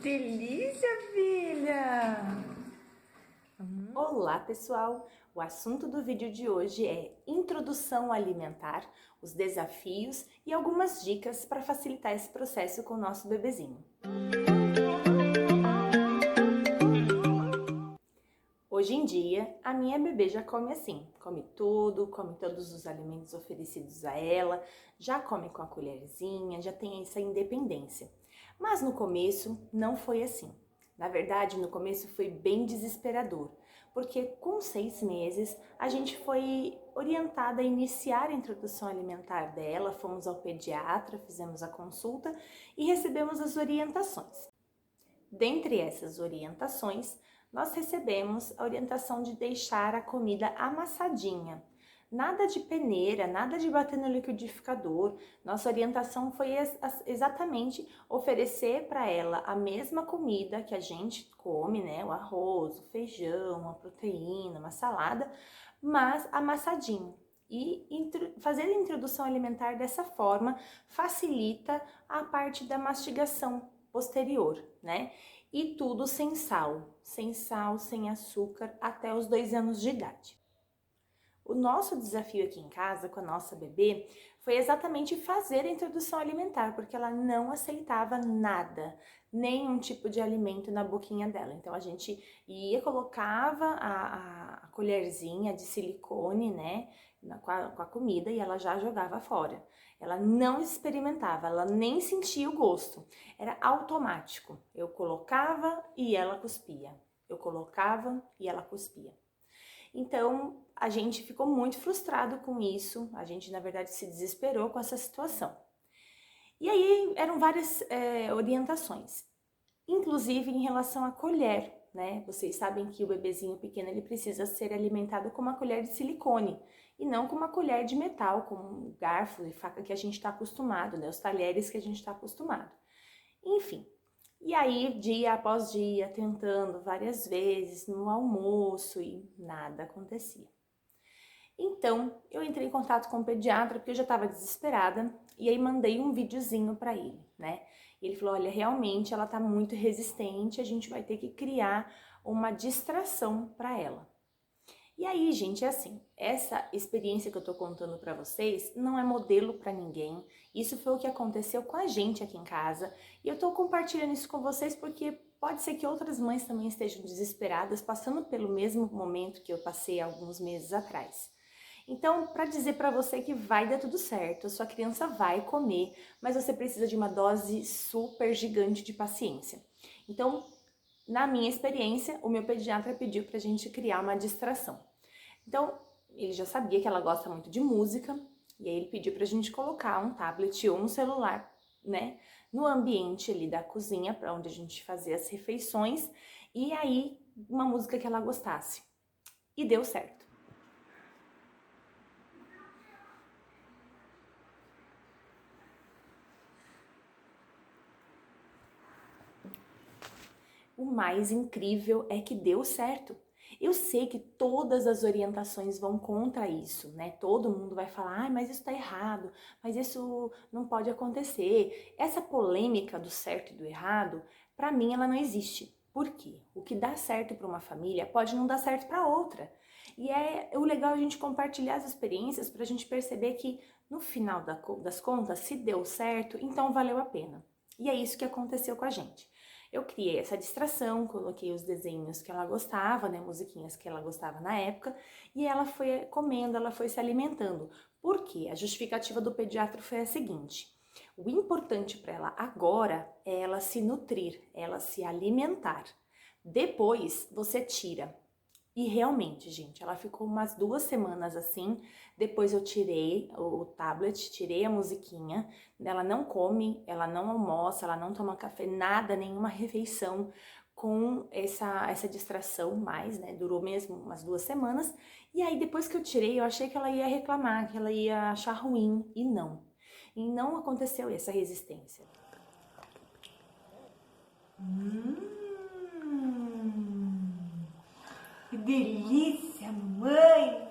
delícia, filha! Olá, pessoal! O assunto do vídeo de hoje é introdução alimentar, os desafios e algumas dicas para facilitar esse processo com o nosso bebezinho. Hoje em dia, a minha bebê já come assim, come tudo, come todos os alimentos oferecidos a ela, já come com a colherzinha, já tem essa independência. Mas no começo não foi assim. Na verdade, no começo foi bem desesperador, porque com 6 meses a gente foi orientada a iniciar a introdução alimentar dela, fomos ao pediatra, fizemos a consulta e recebemos as orientações. Dentre essas orientações, nós recebemos a orientação de deixar a comida amassadinha. Nada de peneira, nada de bater no liquidificador. Nossa orientação foi exatamente oferecer para ela a mesma comida que a gente come, né? O arroz, o feijão, uma proteína, uma salada, mas amassadinho. E fazer a introdução alimentar dessa forma facilita a parte da mastigação posterior, né? E tudo sem sal, sem açúcar, até os 2 anos de idade. O nosso desafio aqui em casa com a nossa bebê foi exatamente fazer a introdução alimentar, porque ela não aceitava nada, nenhum tipo de alimento na boquinha dela. Então a gente colocava a colherzinha de silicone, né, com a comida e ela já jogava fora. Ela não experimentava, ela nem sentia o gosto. Era automático. Eu colocava e ela cuspia. Eu colocava e ela cuspia. Então, a gente ficou muito frustrado com isso, a gente, na verdade, se desesperou com essa situação. E aí, eram várias orientações, inclusive em relação à colher, né? Vocês sabem que o bebezinho pequeno, ele precisa ser alimentado com uma colher de silicone, e não com uma colher de metal, com garfo e faca que a gente está acostumado, né? Os talheres que a gente está acostumado. Enfim. E aí, dia após dia, tentando várias vezes no almoço e nada acontecia. Então, eu entrei em contato com o pediatra porque eu já estava desesperada e aí mandei um videozinho para ele, né? E ele falou: olha, realmente ela tá muito resistente, a gente vai ter que criar uma distração para ela. E aí, gente, é assim, essa experiência que eu tô contando para vocês não é modelo para ninguém. Isso foi o que aconteceu com a gente aqui em casa e eu tô compartilhando isso com vocês porque pode ser que outras mães também estejam desesperadas, passando pelo mesmo momento que eu passei alguns meses atrás. Então, para dizer para você que vai dar tudo certo, a sua criança vai comer, mas você precisa de uma dose super gigante de paciência. Então, na minha experiência, o meu pediatra pediu pra gente criar uma distração. Então, ele já sabia que ela gosta muito de música, e aí ele pediu pra gente colocar um tablet ou um celular, né, no ambiente ali da cozinha, para onde a gente fazia as refeições, e aí uma música que ela gostasse. E deu certo. O mais incrível é que deu certo. Eu sei que todas as orientações vão contra isso, né? Todo mundo vai falar, mas isso tá errado, mas isso não pode acontecer. Essa polêmica do certo e do errado, para mim, ela não existe. Por quê? O que dá certo para uma família pode não dar certo para outra. E é o legal a gente compartilhar as experiências para a gente perceber que no final das contas, se deu certo, então valeu a pena. E é isso que aconteceu com a gente. Eu criei essa distração, coloquei os desenhos que ela gostava, né, musiquinhas que ela gostava na época, e ela foi comendo, ela foi se alimentando. Por quê? A justificativa do pediatra foi a seguinte: o importante para ela agora é ela se nutrir, ela se alimentar. Depois você tira. E realmente, gente, ela ficou umas 2 semanas assim. Depois eu tirei o tablet, tirei a musiquinha. Ela não come, ela não almoça, ela não toma café, nada, nenhuma refeição com essa distração mais, né? Durou mesmo umas 2 semanas. E aí, depois que eu tirei, eu achei que ela ia reclamar, que ela ia achar ruim. E não. E não aconteceu essa resistência. Que delícia, mãe!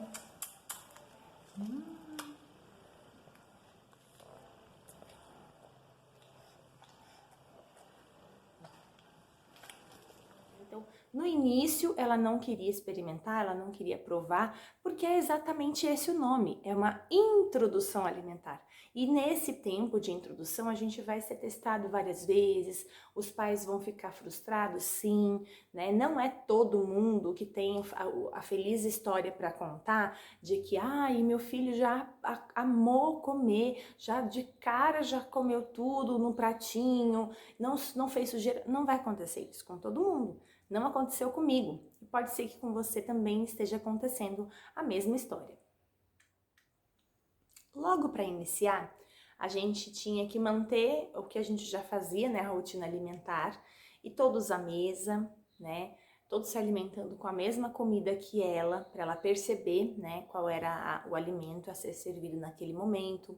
No início, ela não queria experimentar, ela não queria provar, porque é exatamente esse o nome, é uma introdução alimentar. E nesse tempo de introdução, a gente vai ser testado várias vezes, os pais vão ficar frustrados, sim, né? Não é todo mundo que tem a feliz história para contar de que, ai, meu filho já amou comer, já de cara já comeu tudo no pratinho, não fez sujeira. Não vai acontecer isso com todo mundo. Não aconteceu comigo. E pode ser que com você também esteja acontecendo a mesma história. Logo para iniciar, a gente tinha que manter o que a gente já fazia, né, a rotina alimentar, e todos à mesa, né, todos se alimentando com a mesma comida que ela, para ela perceber, né, qual era o alimento a ser servido naquele momento.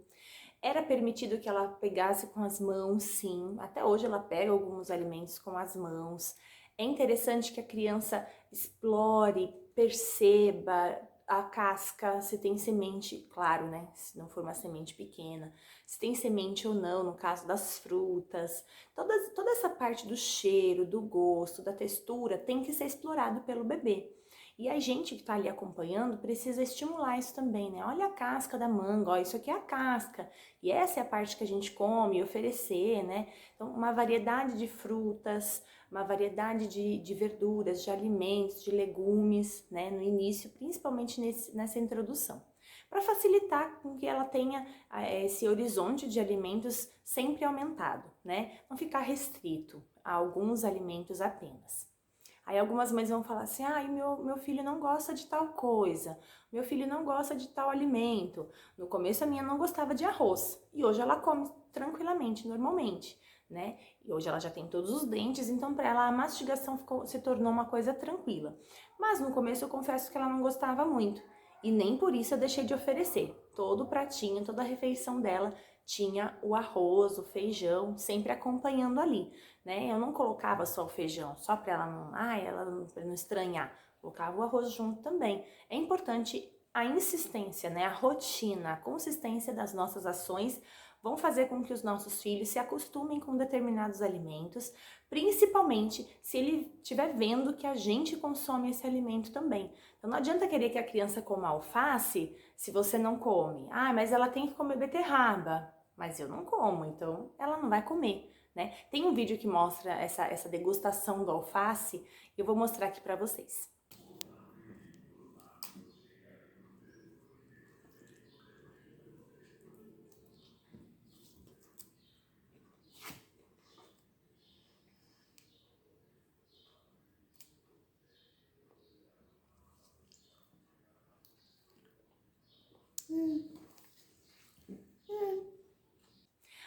Era permitido que ela pegasse com as mãos, sim. Até hoje ela pega alguns alimentos com as mãos. É interessante que a criança explore, perceba a casca, se tem semente, claro, né? Se não for uma semente pequena, se tem semente ou não, no caso das frutas. Toda essa parte do cheiro, do gosto, da textura tem que ser explorado pelo bebê. E a gente que está ali acompanhando precisa estimular isso também, né? Olha a casca da manga, ó, isso aqui é a casca. E essa é a parte que a gente come e oferecer, né? Então, uma variedade de frutas, uma variedade de verduras, de alimentos, de legumes, né? No início, principalmente nessa introdução. Para facilitar com que ela tenha esse horizonte de alimentos sempre aumentado, né? Não ficar restrito a alguns alimentos apenas. Aí algumas mães vão falar assim, ai, meu filho não gosta de tal coisa, meu filho não gosta de tal alimento. No começo a minha não gostava de arroz e hoje ela come tranquilamente, normalmente, né? E hoje ela já tem todos os dentes, então para ela a mastigação se tornou uma coisa tranquila. Mas no começo eu confesso que ela não gostava muito e nem por isso eu deixei de oferecer. Todo o pratinho, toda a refeição dela tinha o arroz, o feijão, sempre acompanhando ali, né? Eu não colocava só o feijão, só para ela não estranhar. Colocava o arroz junto também. É importante a insistência, né? A rotina, a consistência das nossas ações vão fazer com que os nossos filhos se acostumem com determinados alimentos, principalmente se ele estiver vendo que a gente consome esse alimento também. Então não adianta querer que a criança coma alface se você não come. Ah, mas ela tem que comer beterraba. Mas eu não como, então ela não vai comer, né? Tem um vídeo que mostra essa degustação do alface e eu vou mostrar aqui pra vocês.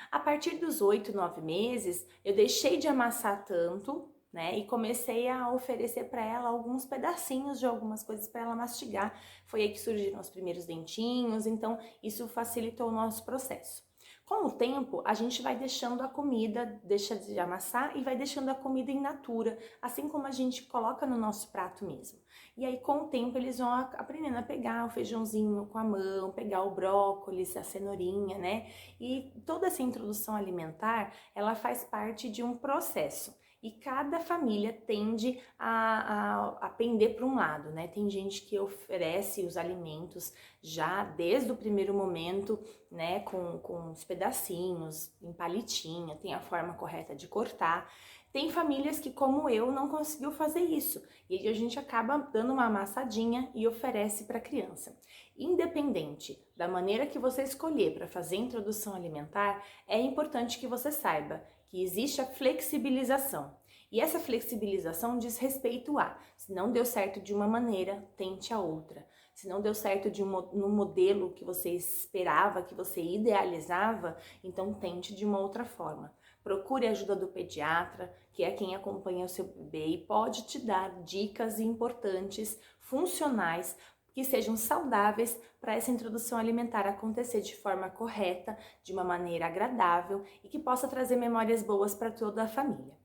A partir dos 8, 9 meses, eu deixei de amassar tanto, né? E comecei a oferecer para ela alguns pedacinhos de algumas coisas para ela mastigar. Foi aí que surgiram os primeiros dentinhos, então isso facilitou o nosso processo. Com o tempo, a gente vai deixando a comida, deixa de amassar e vai deixando a comida in natura, assim como a gente coloca no nosso prato mesmo. E aí, com o tempo, eles vão aprendendo a pegar o feijãozinho com a mão, pegar o brócolis, a cenourinha, né? E toda essa introdução alimentar, ela faz parte de um processo. E cada família tende a pender para um lado, né? Tem gente que oferece os alimentos já desde o primeiro momento, né? Com os pedacinhos, em palitinha, tem a forma correta de cortar. Tem famílias que, como eu, não conseguiu fazer isso. E aí a gente acaba dando uma amassadinha e oferece para a criança. Independente da maneira que você escolher para fazer a introdução alimentar, é importante que você saiba que existe a flexibilização. E essa flexibilização diz respeito a, se não deu certo de uma maneira, tente a outra. Se não deu certo no modelo que você esperava, que você idealizava, então tente de uma outra forma. Procure a ajuda do pediatra, que é quem acompanha o seu bebê e pode te dar dicas importantes, funcionais, que sejam saudáveis para essa introdução alimentar acontecer de forma correta, de uma maneira agradável e que possa trazer memórias boas para toda a família.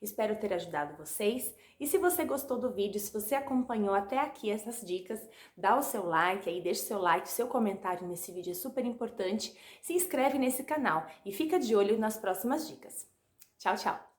Espero ter ajudado vocês e se você gostou do vídeo, se você acompanhou até aqui essas dicas, dá o seu like aí, deixa o seu like, seu comentário nesse vídeo é super importante, se inscreve nesse canal e fica de olho nas próximas dicas. Tchau, tchau!